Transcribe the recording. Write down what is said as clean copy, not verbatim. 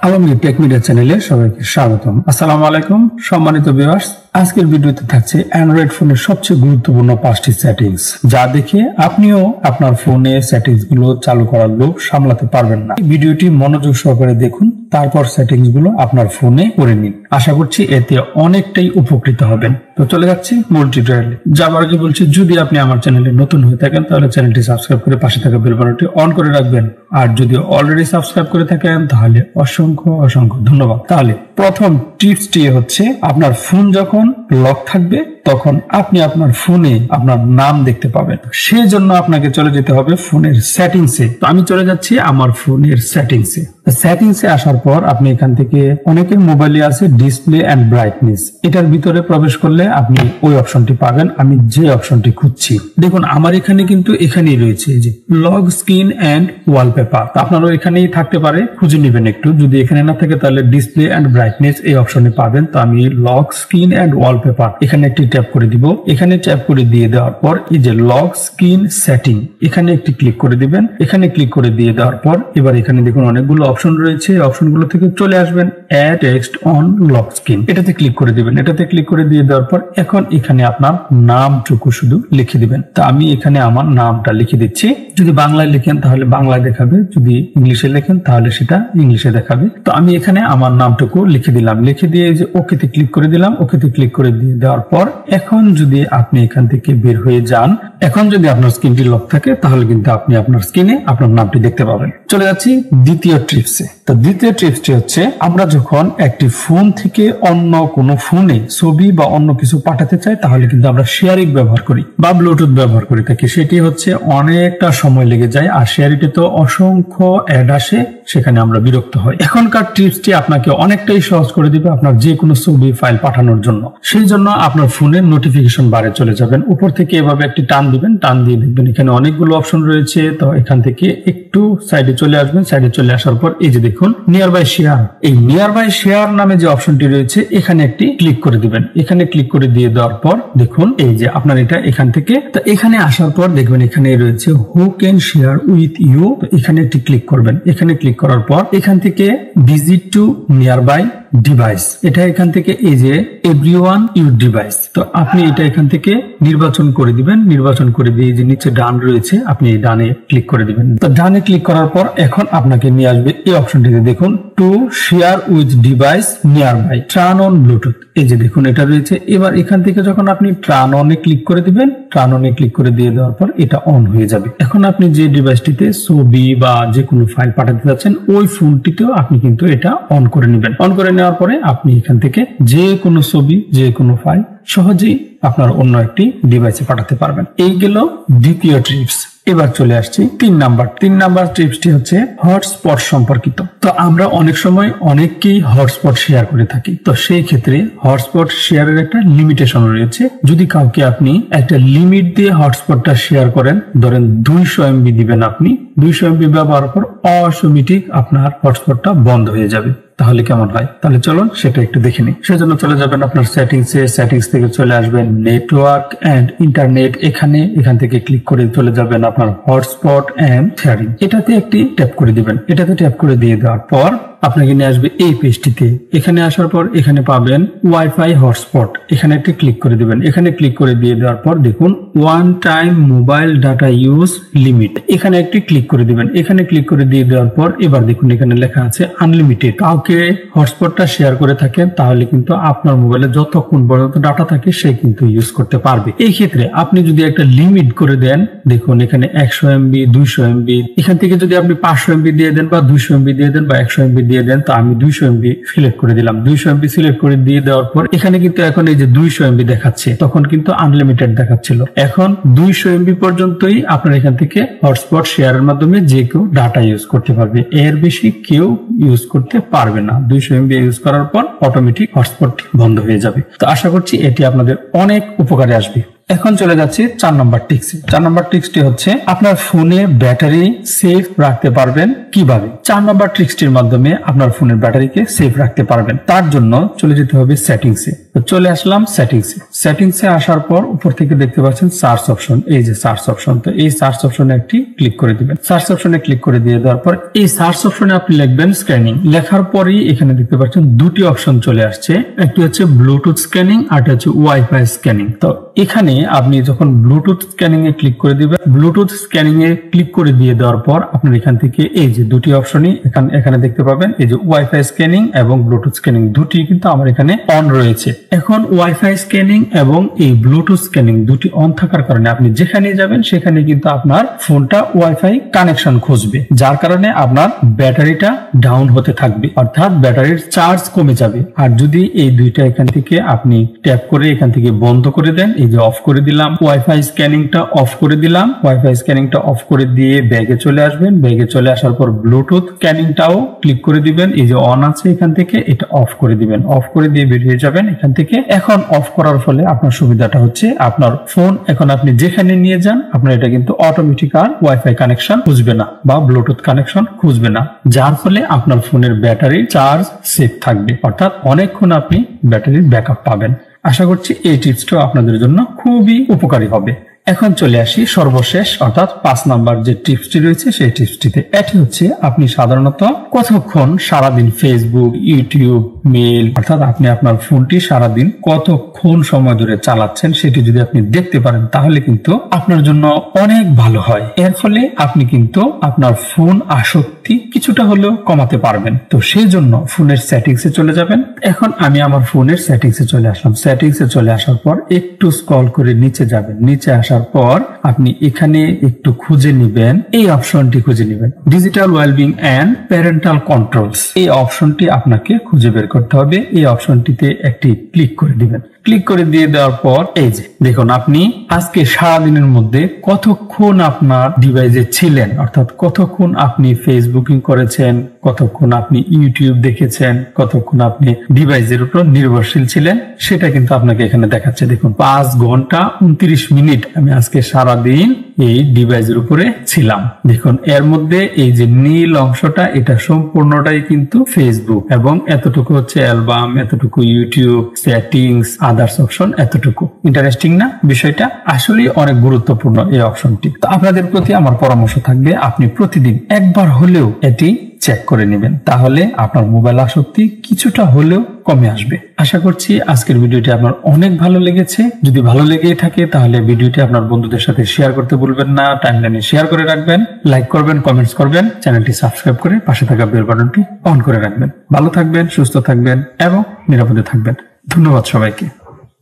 Alamgir take media চ্যানেলে সবাইকে স্বাগতম। আসসালামু আলাইকুম সম্মানিত ভিউয়ার্স, আজকের ভিডিওতে থাকছে অ্যান্ড্রয়েড ফোনের সবচেয়ে গুরুত্বপূর্ণ 5টি সেটিংস, যা দেখে আপনিও আপনার ফোনে সেটিংস গুলো চালু করার লোভ সামলাতে পারবেন না। ভিডিওটি মনোযোগ সহকারে দেখুন, তারপর সেটিংস গুলো আপনার ফোনে করে নিন। আশা করছি এতে অনেকটাই উপকৃত হবেন। তো চলে যাচ্ছি মূল টিউটোরিয়ালে। যাবার আগে বলছি, যদি আপনি আমার চ্যানেলে নতুন হয়ে থাকেন তাহলে চ্যানেলটি সাবস্ক্রাইব করে পাশে থাকা বেল বাটনটি অন করে রাখবেন, আর যদি অলরেডি সাবস্ক্রাইব করে থাকেন তাহলে অসংখ্য ধন্যবাদ। তাহলে প্রথম টিপসটি হচ্ছে, আপনার ফোন যখন লক থাকবে তখন আপনি আপনার ফোনে আপনার নাম দেখতে পাবেন। সেই জন্য আপনাকে চলে যেতে হবে ফোনের সেটিংসে। তো আমি চলে যাচ্ছি আমার ফোনের সেটিংসে আসার পর আপনি এখান থেকে, অনেকের মোবাইলে আছে ডিসপ্লে এন্ড ব্রাইটনেস, এটার ভিতরে প্রবেশ করলে আপনি ওই অপশনটি পাবেন। আমি যে অপশনটি খুঁজছি, দেখুন আমার এখানে কিন্তু এখানেই রয়েছে যে লক স্ক্রিন এন্ড ওয়ালপেপার। আপনারও এখানেই থাকতে পারে, খুঁজে নেবেন একটু। যদি এখানে না থাকে তাহলে ডিসপ্লে এন্ড ব্রাইটনেস এই অপশনে পাবেন। তো আমি লক স্ক্রিন এন্ড ওয়ালপেপার এখানে একটি ট্যাপ করে দিব। এখানে ট্যাপ করে দিয়ে দেওয়ার পর এই যে লক স্ক্রিন সেটিং, এখানে একটি ক্লিক করে দিবেন। এখানে ক্লিক করে দিয়ে দেওয়ার পর এবার এখানে দেখুন অনেকগুলো অপশন রয়েছে। অপশনগুলো থেকে চলে আসবেন add text on lock screen, এটাতে ক্লিক করে দিবেন। এটাতে ক্লিক করে দিয়ে দেওয়ার পর এখন এখানে আপনার নামটুকু শুধু লিখে দিবেন। তো আমি এখানে আমার নামটা লিখে দিচ্ছি। যদি বাংলায় লিখেন তাহলে বাংলায় দেখাবে, যদি ইংলিশে লেখেন তাহলে সেটা ইংলিশে দেখাবে। তো আমি এখানে আমার নামটুকু লিখে দিলাম। লিখে দিয়ে যে ওকেতে ক্লিক করে দিলাম। ওকেতে ক্লিক করে দিয়ে দেওয়ার পর এখন যদি আপনি এখান থেকে বের হয়ে যান, এখন যদি আপনার স্ক্রিনটি লক থাকে তাহলে কিন্তু আপনি আপনার স্ক্রিনে আপনার নামটি দেখতে পাবেন। চলে যাচ্ছি দ্বিতীয় টিপসে। তো দ্বিতীয় টিপসটি হচ্ছে, আমরা যখন একটি ফোন থেকে অন্য কোনো ফোনে ছবি বা অন্য কিছু পাঠাতে চাই তাহলে কিন্তু আমরা শেয়ারিং ব্যবহার করি বা ব্লুটুথ ব্যবহার করে থাকি। সেটি হচ্ছে অনেকটা সময় লেগে যায়, আর শেয়ারিংতে তো অসংখ্য অ্যাড আসে, সেখানে আমরা বিরক্ত হই। এখনকার টিপসটি আপনাকে অনেকটাই সহজ করে দিবে আপনার যে কোনো ছবি ফাইল পাঠানোর জন্য। সেই জন্য আপনার ফোনের নোটিফিকেশন বারে চলে যাবেন, উপর থেকে এভাবে একটি টান দিবেন। টান দিয়ে দেখবেন এখানে অনেকগুলো অপশন রয়েছে। তো এখান থেকে একটু সাইডে চলে আসবেন। সাইডে চলে আসার পর এই যে দেখুন নিয়ার বাই শেয়ার, এই নিয়ার বাই শেয়ার নামে যে অপশনটি রয়েছে এখানে একটি ক্লিক করে দিবেন। এখানে ক্লিক করে দিয়ে দেওয়ার পর দেখুন এই যে আপনার এটা এখান থেকে, তো এখানে আসার পর দেখবেন এখানে রয়েছে who can share with you. এখানে একটি ক্লিক করবেন। এখানে ক্লিক করার পর এখান থেকে visit to nearby device, এটা এখান থেকে এই যে এভরিওয়ান ইউর ডিভাইস, তো আপনি এটা এখান থেকে নির্বাচন করে দিবেন। নির্বাচন করে দিয়ে যে নিচে ডান রয়েছে আপনি এই ডানে ক্লিক করে দিবেন। তো ডানে ক্লিক করার পর এখন আপনাকে নিয়ে আসবে এই অপশনটিতে, দেখুন to share with device nearby turn on Bluetooth, এই যে দেখুন এটা রয়েছে। এবার এখান থেকে যখন আপনি টার্ন অনে ক্লিক করে দিবেন, টার্ন অনে ক্লিক করে দিয়ে দেওয়ার পর এটা অন হয়ে যাবে। এখন আপনি যে ডিভাইসটিতে ছবি বা যে কোনো ফাইল পাঠাতে যাচ্ছেন ওই ফোনটিতেও আপনি কিন্তু এটা অন করে নেবেন। অন করে নেওয়ার পরে আপনি এখান থেকে যে কোনো ছবি, যে কোনো ফাইল সহজেই আপনার অন্য একটি ডিভাইসে পাঠাতে পারবেন। এই গেল দ্বিতীয় টিপস। এবার চলে আসছি 3 নাম্বার টিপসটি হচ্ছে হটস্পট সম্পর্কিত। তো আমরা অনেক সময় অনেককেই হটস্পট শেয়ার করে থাকি। তো সেই ক্ষেত্রে হটস্পট শেয়ারের একটা লিমিটেশন রয়েছে। যদি কাউকে আপনি একটা লিমিট দিয়ে হটস্পটটা শেয়ার করেন, ধরেন 200 MB দিবেন, আপনি 200 MB ব্যবহার পর অটোমেটিক আপনার হটস্পটটা বন্ধ হয়ে যাবে। তাহলে কেমন হয়? তাহলে চলুন সেটা একটু দেখে নিই। সেজন্য চলে যাবেন আপনার সেটিংস থেকে চলে আসবেন নেটওয়ার্ক এন্ড ইন্টারনেট। এখান থেকে ক্লিক করে চলে যাবেন আপনার হটস্পট এন্ড শেয়ারিং, এটাতে একটি ট্যাপ করে দিবেন। এটাতে ট্যাপ করে দিয়ে দেওয়ার পর আপনাকে নিয়ে আসবে এই পেজটিতে। এখানে আসার পর এখানে পাবেন ওয়াইফাই হটস্পট, এখানে একটি ক্লিক করে দিবেন। এখানে ক্লিক করে দিয়ে দেওয়ার পর দেখুন one time mobile data use limit, এখানে একটি ক্লিক করে দিবেন। এখানে ক্লিক করে দিয়ে দেওয়ার পর এবার দেখুন এখানে লেখা আছে আনলিমিটেড। কাউকে হটস্পটটা শেয়ার করে থাকেন তাহলে কিন্তু আপনার মোবাইলে যতক্ষণ পর্যন্ত ডাটা থাকে সে কিন্তু ইউজ করতে পারবে। এই ক্ষেত্রে আপনি যদি একটা লিমিট করে দেন, দেখুন এখানে 100 MB 200 MB, এখান থেকে যদি আপনি 500 MB দিয়ে দেন বা 200 MB দিয়ে দেন বা 100 MB দিয়ে দেন, তো আমি 200 MB সিলেক্ট করে দিলাম। 200 MB সিলেক্ট করে দিয়ে দেওয়ার পর এখানে কিন্তু এখন এই যে 200 MB দেখাচ্ছে, তখন কিন্তু আনলিমিটেড দেখাচ্ছিল। এখন 200 MB পর্যন্তই আপনার এখান থেকে হটস্পট শেয়ারের মাধ্যমে যে কেউ ডাটা ইউজ করতে পারবে, এর বেশি কেউ ইউজ করতে পারবে না। 200 MB ইউজ করার পর অটোমেটিক হটস্পট বন্ধ হয়ে যাবে। তো আশা করছি এটি আপনাদের অনেক উপকারে আসবে। এখন চলে যাচ্ছি 4 নম্বর টিপসে। 4 নম্বর টিপসটি হচ্ছে আপনার ফোনে ব্যাটারি সেফ রাখতে পারবেন কিভাবে। 4 নম্বর টিপসটির মাধ্যমে আপনার ফোনের ব্যাটারিকে সেফ রাখতে পারবেন। তার জন্য চলে যেতে হবে সেটিংসে। তো চলে আসলাম সেটিংসে আসার পর উপর থেকে দেখতে পাচ্ছেন সার্চ অপশন, এই যে সার্চ অপশন। তো এই সার্চ অপশনে একটি ক্লিক করে দিবেন। সার্চ অপশনে ক্লিক করে দিয়ে দেওয়ার পর এই সার্চ অপশনে আপনি লিখবেন স্ক্যানিং। লেখার পরই এখানে দেখতে পাচ্ছেন দুটি অপশন চলে আসছে, একটি হচ্ছে ব্লুটুথ স্ক্যানিং আর একটা হচ্ছে ওয়াইফাই স্ক্যানিং। তো এখানে আপনি যখন ব্লুটুথ স্ক্যানিং এ ক্লিক করে দিবেন, ব্লুটুথ স্ক্যানিং এ ক্লিক করে দিয়ে দেওয়ার পর আপনার এখান থেকে এই যে দুটি অপশনই এখানে দেখতে পাবেন, এই যে ওয়াইফাই স্ক্যানিং এবং ব্লুটুথ স্ক্যানিং দুটি কিন্তু আমার এখানে অন রয়েছে। এখন ওয়াইফাই স্ক্যানিং এবং এই ব্লুটুথ স্ক্যানিং দুটি অন থাকার কারণে আপনি যেখানে যাবেন সেখানে কিন্তু আপনার ফোনটা ওয়াইফাই কানেকশন খুঁজবে, যার কারণে আপনার ব্যাটারিটা ডাউন হতে থাকবে, অর্থাৎ ব্যাটারির চার্জ কমে যাবে। আর যদি এই দুইটা এখান থেকে আপনি ট্যাপ করে এখান থেকে বন্ধ করে দেন, এই যে অফ করে দিলাম, ওয়াইফাই স্ক্যানিংটা অফ করে দিলাম, ওয়াইফাই স্ক্যানিংটা অফ করে দিয়ে ব্যাগে চলে আসবেন। ব্যাগে চলে আসার পর ব্লুটুথ স্ক্যানিংটাও ক্লিক করে দিবেন, এই যে অন আছে এখান থেকে এটা অফ করে দিবেন, অফ করে দিয়ে বেরিয়ে যাবেন এখান থেকে। এখন অফ করার ফলে আপনার সুবিধাটা হচ্ছে আপনার ফোন এখন আপনি যেখানে নিয়ে যান আপনার এটা কিন্তু অটোমেটিক আর ওয়াইফাই কানেকশন খুঁজবে না বা ব্লুটুথ কানেকশন খুঁজবে না, যার ফলে আপনার ফোনের ব্যাটারি চার্জ সেফ থাকবে, অর্থাৎ অনেকক্ষণ আপনি ব্যাটারির ব্যাকআপ পাবেন। আশা করছি এই টিপসটাও আপনাদের জন্য খুবই উপকারী হবে। এখন চলে আসি সর্বশেষ অর্থাৎ 5 নাম্বার যে টিপসটি রয়েছে সেই টিপসটিতে। এটি হচ্ছে আপনি সাধারণত কতক্ষণ সারাদিন ফেসবুক, ইউটিউব, মেল অর্থাৎ আপনি আপনার ফোনটি সারাদিন কতক্ষণ সময় ধরে চালাচ্ছেন সেটি যদি আপনি দেখতে পারেন তাহলে কিন্তু আপনার জন্য অনেক ভালো হয়। এর ফলে আপনি কিন্তু আপনার ফোন আসক্তি কিছুটা হলেও কমাতে পারবেন। তো সেই জন্য ফোনের সেটিংসে চলে যাবেন। এখন আমি আমার ফোনের সেটিংসে চলে আসলাম। সেটিংসে চলে আসার পর একটু স্ক্রল করে নিচে যাবেন। নিচে আসার পর আপনি এখানে একটু খুঁজে নেবেন, এই অপশনটি খুঁজে নেবেন, digital wellbeing and parental controls. এই অপশনটি আপনাকে খুঁজে বের করতে হবে। এই অপশনটিতে একটি ক্লিক করে দিবেন। ক্লিক করে দিয়ে দেওয়ার পর এই যে দেখুন আপনি আজকে সারাদিনের মধ্যে কতক্ষণ আপনার ডিভাইসে ছিলেন, অর্থাৎ কতক্ষণ আপনি ফেসবুকিং করেছেন, কতক্ষণ আপনি ইউটিউব দেখেছেন, কতক্ষণ আপনি ডিভাইসের উপর নির্ভরশীল ছিলেন সেটা কিন্তু আপনাকে এখানে দেখাচ্ছে। দেখুন 5 ঘন্টা 29 মিনিট আমি আজকে সারাদিন এই ডিভাইসের উপরে ছিলাম। দেখুন এর মধ্যে এই যে নীল অংশটা এটা সম্পূর্ণটাই কিন্তু ফেসবুক এবং এতটুকু হচ্ছে অ্যালবাম, এতটুকু ইউটিউব, সেটিংস, আদার্স অপশন, এতটুকু। ইন্টারেস্টিং না বিষয়টা? আসলেই অনেক গুরুত্বপূর্ণ এই অপশনটি। তো আপনাদের প্রতি আমার পরামর্শ থাকবে আপনি প্রতিদিন একবার হলেও এটি চেক করে নেবেন, তাহলে আপনার মোবাইল আসক্তি কিছুটা হলেও কমে আসবে। আশা করছি আজকের ভিডিওটি আপনার অনেক ভালো লেগেছে। যদি ভালো লেগে থাকে তাহলে ভিডিওটি আপনার বন্ধুদের সাথে শেয়ার করতে ভুলবেন না, টাইমলাইনে শেয়ার করে রাখবেন, লাইক করবেন, কমেন্টস করবেন, চ্যানেলটি সাবস্ক্রাইব করে পাশে থাকা বেল বাটনটি অন করে রাখবেন। ভালো থাকবেন, সুস্থ থাকবেন এবং নিরাপদে থাকবেন। ধন্যবাদ সবাইকে।